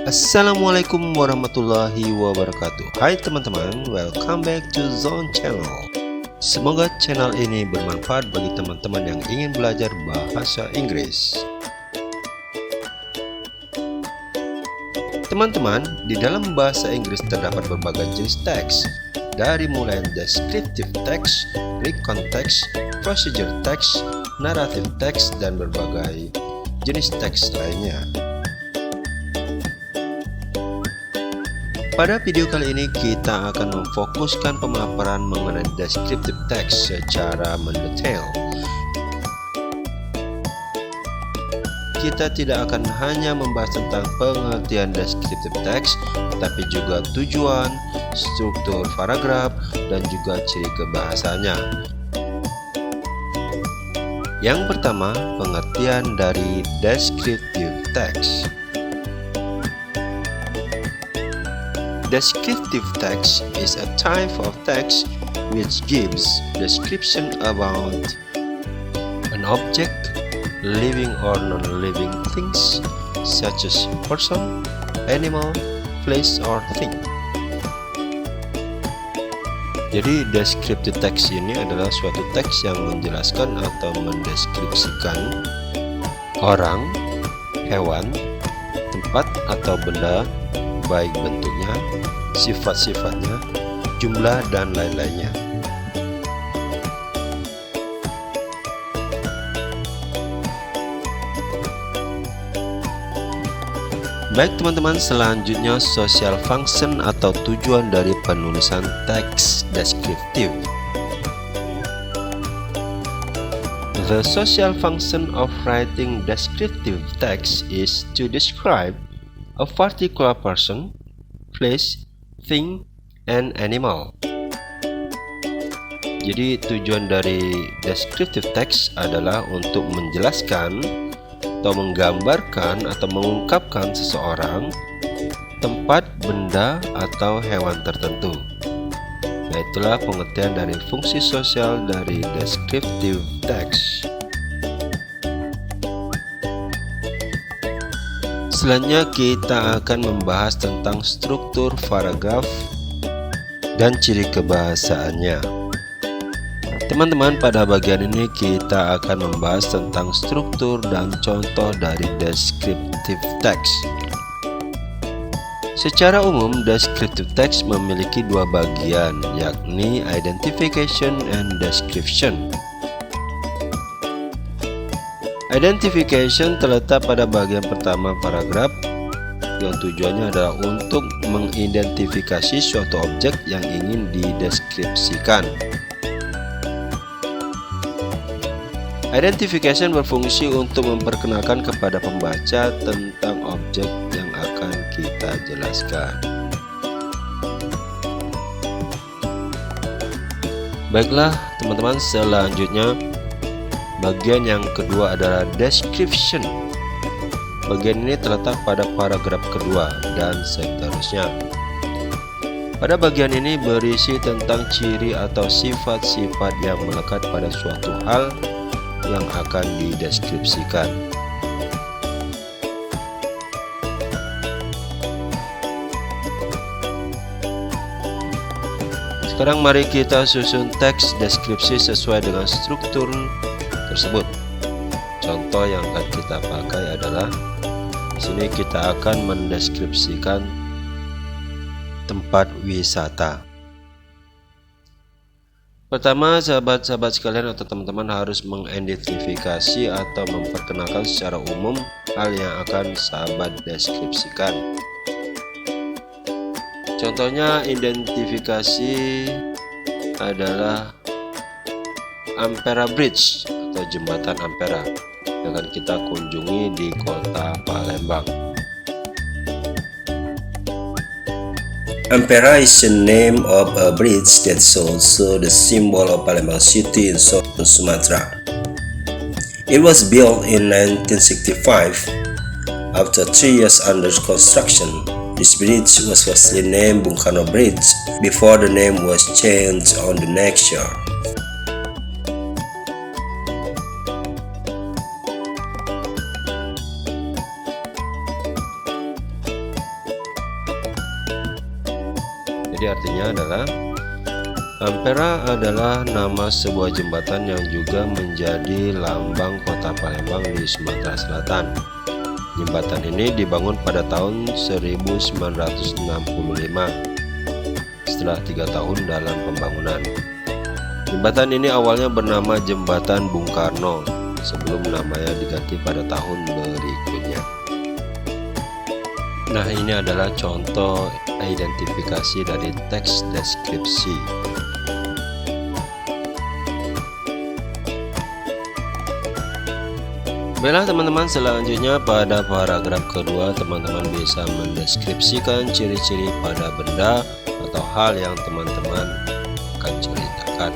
Assalamualaikum warahmatullahi wabarakatuh. Hai teman-teman, welcome back to Zone Channel. Semoga channel ini bermanfaat bagi teman-teman yang ingin belajar bahasa Inggris. Teman-teman, di dalam bahasa Inggris terdapat berbagai jenis teks, dari mulai descriptive text, recount text, procedure text, narrative text, dan berbagai jenis teks lainnya. Pada video kali ini kita akan memfokuskan pemaparan mengenai descriptive text secara mendetail. Kita tidak akan hanya membahas tentang pengertian descriptive text, tapi juga tujuan, struktur paragraf, dan juga ciri kebahasanya. Yang pertama, pengertian dari descriptive text. Descriptive text is a type of text which gives description about an object, living or non-living things, such as person, animal, place, or thing. Jadi, descriptive text ini adalah suatu teks yang menjelaskan atau mendeskripsikan orang, hewan, tempat atau benda, baik bentuknya, sifat-sifatnya, jumlah, dan lain-lainnya. Baik teman-teman, selanjutnya social function atau tujuan dari penulisan teks deskriptif. The social function of writing descriptive text is to describe a particular person, place, thing, and animal. Jadi tujuan dari descriptive text adalah untuk menjelaskan atau menggambarkan atau mengungkapkan seseorang, tempat, benda, atau hewan tertentu. Nah, itulah pengertian dari fungsi sosial dari descriptive text. Selanjutnya kita akan membahas tentang struktur paragraf dan ciri kebahasaannya. Teman-teman, pada bagian ini kita akan membahas tentang struktur dan contoh dari descriptive text. Secara umum, descriptive text memiliki dua bagian, yakni identification and description. Identification terletak pada bagian pertama paragraf yang tujuannya adalah untuk mengidentifikasi suatu objek yang ingin dideskripsikan. Identification berfungsi untuk memperkenalkan kepada pembaca tentang objek yang akan kita jelaskan. Baiklah teman-teman, selanjutnya bagian yang kedua adalah description. Bagian ini terletak pada paragraf kedua dan seterusnya. Pada bagian ini berisi tentang ciri atau sifat-sifat yang melekat pada suatu hal yang akan dideskripsikan. Sekarang mari kita susun teks deskripsi sesuai dengan struktur tersebut. Contoh yang akan kita pakai adalah di sini kita akan mendeskripsikan tempat wisata. Pertama, sahabat-sahabat sekalian atau teman-teman harus mengidentifikasi atau memperkenalkan secara umum hal yang akan sahabat deskripsikan. Contohnya, identifikasi adalah Ampera Bridge atau jembatan Ampera yang akan kita kunjungi di kota Palembang. Ampera is the name of a bridge that is also the symbol of Palembang city in southern Sumatra. It was built in 1965. After 3 years under construction, this bridge was firstly named Bung Karno Bridge before the name was changed on the next year. Jadi artinya adalah Ampera adalah nama sebuah jembatan yang juga menjadi lambang kota Palembang di Sumatera Selatan. Jembatan ini dibangun pada tahun 1965 setelah 3 tahun dalam pembangunan. Jembatan ini awalnya bernama Jembatan Bung Karno sebelum namanya diganti pada tahun berikutnya. Nah, ini adalah contoh identifikasi dari teks deskripsi. Baiklah teman-teman, selanjutnya pada paragraf kedua teman-teman bisa mendeskripsikan ciri-ciri pada benda atau hal yang teman-teman akan ceritakan.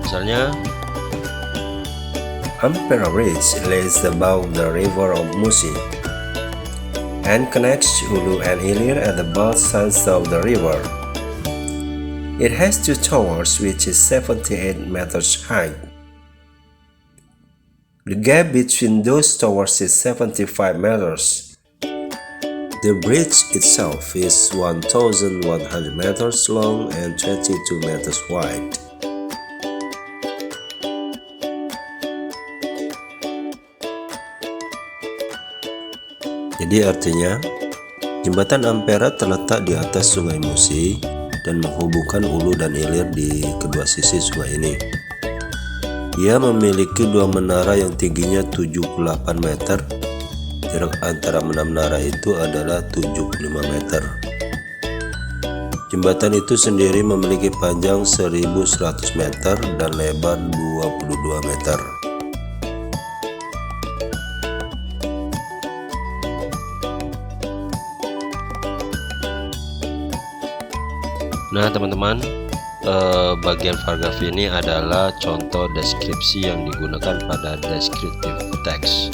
Misalnya, Ampera Ridge lays above the river of Musi and connects Hulu and Hilir at the both sides of the river. It has 2 towers which is 78 meters high. The gap between those towers is 75 meters. The bridge itself is 1,100 meters long and 22 meters wide. jadi artinya jembatan Ampera terletak di atas Sungai Musi dan menghubungkan Hulu dan Hilir di kedua sisi sungai ini. Ia memiliki 2 menara yang tingginya 78 meter. Jarak antara menara itu adalah 75 meter. Jembatan itu sendiri memiliki panjang 1100 meter dan lebar 22 meter. Nah teman-teman, bagian paragraf ini adalah contoh deskripsi yang digunakan pada descriptive text.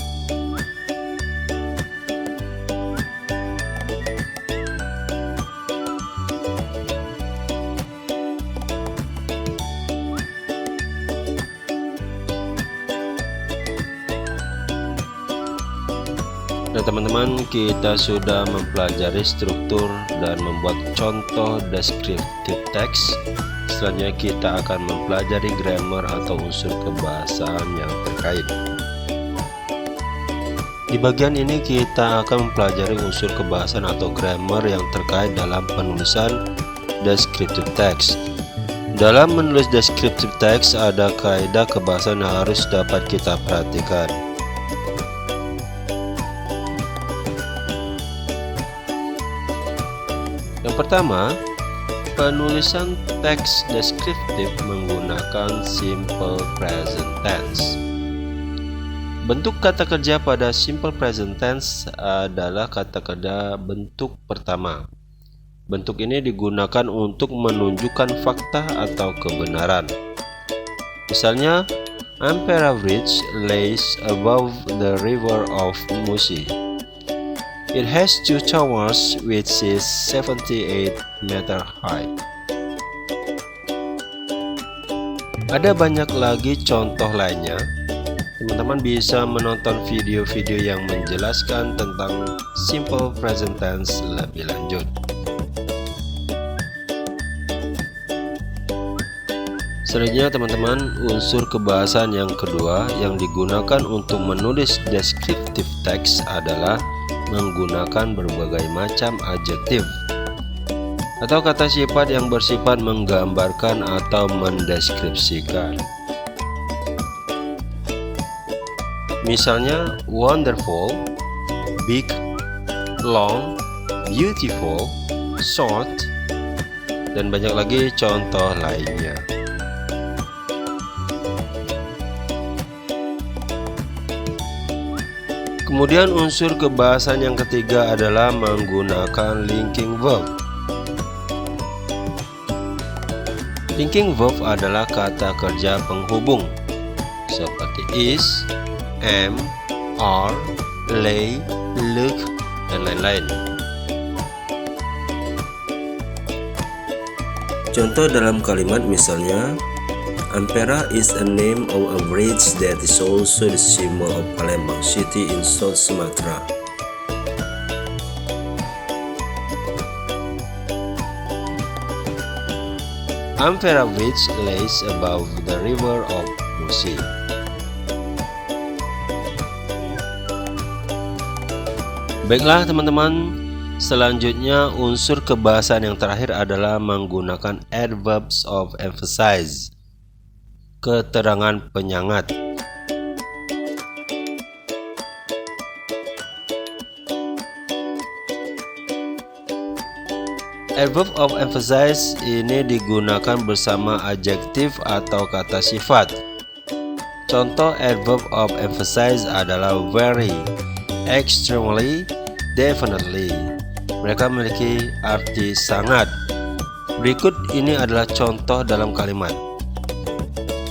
Nah teman-teman, kita sudah mempelajari struktur dan membuat contoh descriptive text. Selanjutnya kita akan mempelajari grammar atau unsur kebahasaan yang terkait. Di bagian ini kita akan mempelajari unsur kebahasaan atau grammar yang terkait dalam penulisan descriptive text. Dalam menulis descriptive text ada kaidah kebahasaan yang harus dapat kita perhatikan. Yang pertama, penulisan teks deskriptif menggunakan simple present tense. Bentuk kata kerja pada simple present tense adalah kata kerja bentuk pertama. Bentuk ini digunakan untuk menunjukkan fakta atau kebenaran. Misalnya, Ampera Bridge lays above the river of Musi. It has 2 towers which is 78 meter high. Ada banyak lagi contoh lainnya. Teman-teman bisa menonton video-video yang menjelaskan tentang simple present tense lebih lanjut. Selanjutnya teman-teman, unsur kebahasaan yang kedua yang digunakan untuk menulis descriptive text adalah menggunakan berbagai macam adjektif atau kata sifat yang bersifat menggambarkan atau mendeskripsikan. Misalnya wonderful, big, long, beautiful, short, dan banyak lagi contoh lainnya. Kemudian unsur kebahasaan yang ketiga adalah menggunakan linking verb. Linking verb adalah kata kerja penghubung seperti is, am, are, lay, look, dan lain-lain. Contoh dalam kalimat misalnya, Ampera is a name of a bridge that is also the symbol of Palembang city in South Sumatra. Ampera-Bridge lays above the river of Musi. Baiklah teman-teman, selanjutnya unsur kebahasan yang terakhir adalah menggunakan adverbs of emphasis, keterangan penyangat. Adverb of emphasis ini digunakan bersama adjektif atau kata sifat. Contoh adverb of emphasis adalah very, extremely, definitely. Mereka memiliki arti sangat. Berikut ini adalah contoh dalam kalimat.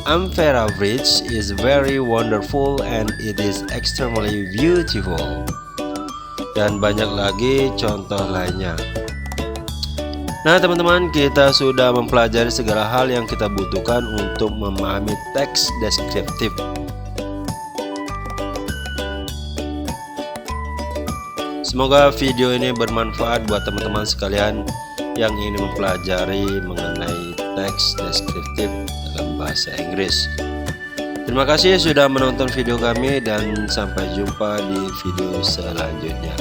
Ampera-Bridge is very wonderful and it is extremely beautiful. Dan banyak lagi contoh lainnya. Nah teman-teman, kita sudah mempelajari segala hal yang kita butuhkan untuk memahami teks deskriptif. Semoga video ini bermanfaat buat teman-teman sekalian yang ingin mempelajari mengenai teks deskriptif dalam bahasa Inggris. Terima kasih sudah menonton video kami dan sampai jumpa di video selanjutnya.